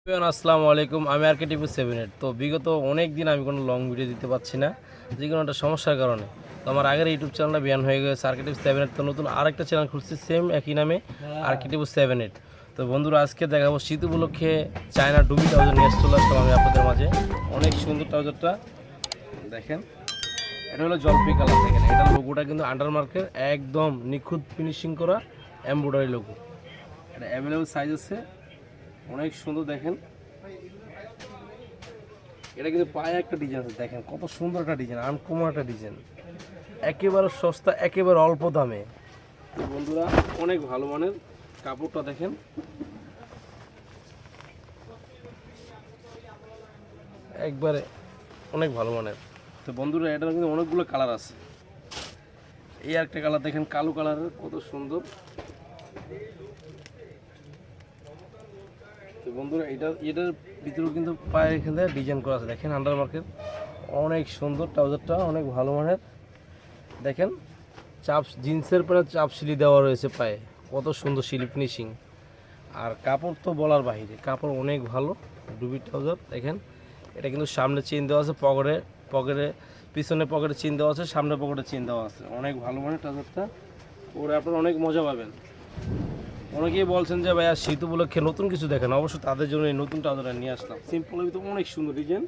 আসসালামু আলাইকুম। আমি আর্কিটিভ 7 তো বিগত অনেক দিন আমি কোনো লং ভিডিও দিতে পারছি না, যে কোনো একটা সমস্যার কারণে। তো আমার আগের ইউটিউব চ্যানেলটা ব্যান হয়ে গেছে আর্কিটিভ 7 তো নতুন আরেকটা চ্যানেল খুলছি সেম একই নামে আর্কিটিভ 7। তো বন্ধুরা আজকে দেখাবো শীত উপলক্ষে চায়না ডুবি ট্রাউজার নিয়ে চলে আসলাম আমি আপনাদের মাঝে। অনেক সুন্দর ট্রাউজারটা দেখেন, এটা হলো জলপাই কালার। দেখেন এটা লোগোটা কিন্তু আন্ডারমার্কের একদম নিখুঁত ফিনিশিং করা এমব্রয়ডারি লোগো। এটা অ্যাভেলেবল সাইজ আছে, অনেক সুন্দর। দেখেন এটা কিন্তু পায়ে একটা ডিজাইন আছে, দেখেন কত সুন্দর একটা ডিজাইন, আনকমন একটা ডিজাইন, একেবারে সস্তা, একেবারে অল্প দামে। তো বন্ধুরা অনেক ভালো মানের কাপড়টা দেখেন, একবারে অনেক ভালো মানের। তো বন্ধুরা এটার কিন্তু অনেকগুলো কালার আছে। এই একটা কালার দেখেন কালো কালারের, কত সুন্দর। তো বন্ধুরা এটার ভিতরেও কিন্তু পায়ে এখানে ডিজাইন করা আছে, দেখেন আন্ডারমার্কের, অনেক সুন্দর ট্রাউজারটা, অনেক ভালো মানের। দেখেন চাপ জিন্সের পরে চাপ সিলি দেওয়া রয়েছে পায়ে, কত সুন্দর সিলি ফিনিশিং। আর কাপড় তো বলার বাহিরে, কাপড় অনেক ভালো। ডুবি ট্রাউজার দেখেন, এটা কিন্তু সামনে চেন দেওয়া আছে, পকেটে পিছনে পকেটে চেন দেওয়া আছে, সামনে পকেটে চেন দেওয়া আছে, অনেক ভালো মানের ট্রাউজারটা। ওরা আপনারা অনেক মজা পাবেন। অনেকেই বলছেন যে ভাইয়া শীত উপলক্ষে নতুন কিছু দেখেন, অবশ্য তাদের জন্য এই নতুন ট্রাউজারটা নিয়ে আসলাম। সিম্পলের ভিতরে অনেক সুন্দর ডিজাইন।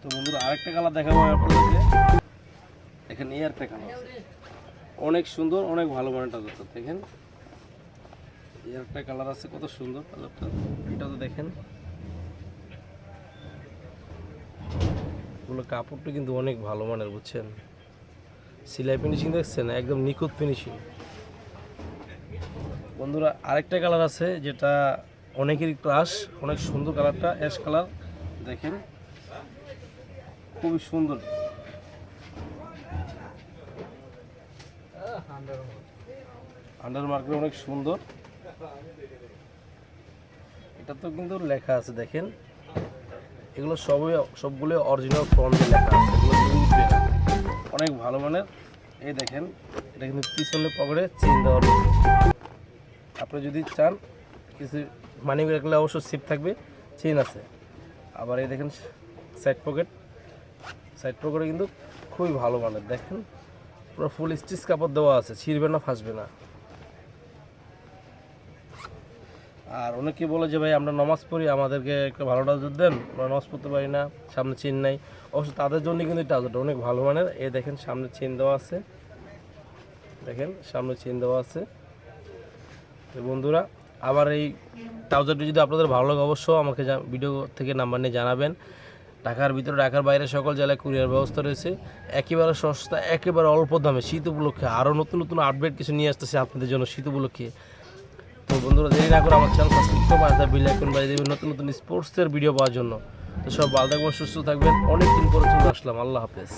তো বন্ধুরা আরেকটা কালার দেখাবো আপনাদেরকে, এখানে এই একটা কালার অনেক সুন্দর, অনেক ভালো মানের ট্রাউজারটা দেখেন। এই একটা কালার আছে, কত সুন্দর কালারটা, এটা তো দেখেন। এগুলো কাপড়টা কিন্তু অনেক ভালো মানের, বুঝছেন, সেলাই ফিনিশিং দেখছেন, একদম নিখুঁত ফিনিশিং। বন্ধুরা আরেকটা কালার আছে যেটা অনেকেরই ক্রাশ, অনেক সুন্দর কালারটা, অ্যাশ কালার দেখেন, খুবই সুন্দর। আন্ডার মার্কেট অনেক সুন্দর। এটা তো কিন্তু লেখা আছে দেখেন, এগুলো সবগুলো অরিজিনাল ফর্ম দিয়ে লেখা আছে, এগুলো উঠবে না, অনেক ভালো মানের। এই দেখেন এটা কিন্তু পিছনে পকেটে চেন দেওয়া রয়েছে, আপনি যদি চান কিছু মানি রাখলে অবশ্য সিপ থাকবে, চেন আছে। আবার এই দেখেন সাইড পকেটে কিন্তু খুবই ভালো মানের, দেখেন পুরো ফুল স্টিচ কাপড় দেওয়া আছে, ছিঁড়বে না, ফাঁসবে না। আর অনেকে বলে যে ভাই আমরা নামাজ পড়ি, আমাদেরকে একটা ভালো ট্রাউজার দেন, আমরা নামাজ পড়তে পারি না, সামনে চেন নাই। অবশ্য তাদের জন্য কিন্তু ট্রাউজারটা অনেক ভালো মানের। এই দেখেন সামনে চেন দেওয়া আছে, দেখেন সামনে চেন দেওয়া আছে। তো বন্ধুরা আবার এই ট্রাউজারটি যদি আপনাদের ভালো লাগে অবশ্যই আমাকে ভিডিও থেকে নাম্বার নিয়ে জানাবেন। ঢাকার ভিতরে, ঢাকার বাইরে সকল জেলায় কুরিয়ার ব্যবস্থা রয়েছে, একেবারে সস্তা, একেবারে অল্প দামে। শীত উপলক্ষে আরও নতুন নতুন আপডেট কিছু নিয়ে আসতেছে আপনাদের জন্য শীত উপলক্ষে। তো বন্ধুরা দেরি না করে আমার চ্যানেল সাবস্ক্রাইব করবেন, আর বেল আইকন বাজিয়ে দেবেন নতুন নতুন স্পোর্টসের ভিডিও পাওয়ার জন্য। তো সব ভালো থাকবেন, সুস্থ থাকবেন। অনেক দিন পরে চলে আসলাম, আল্লাহ হাফেজ।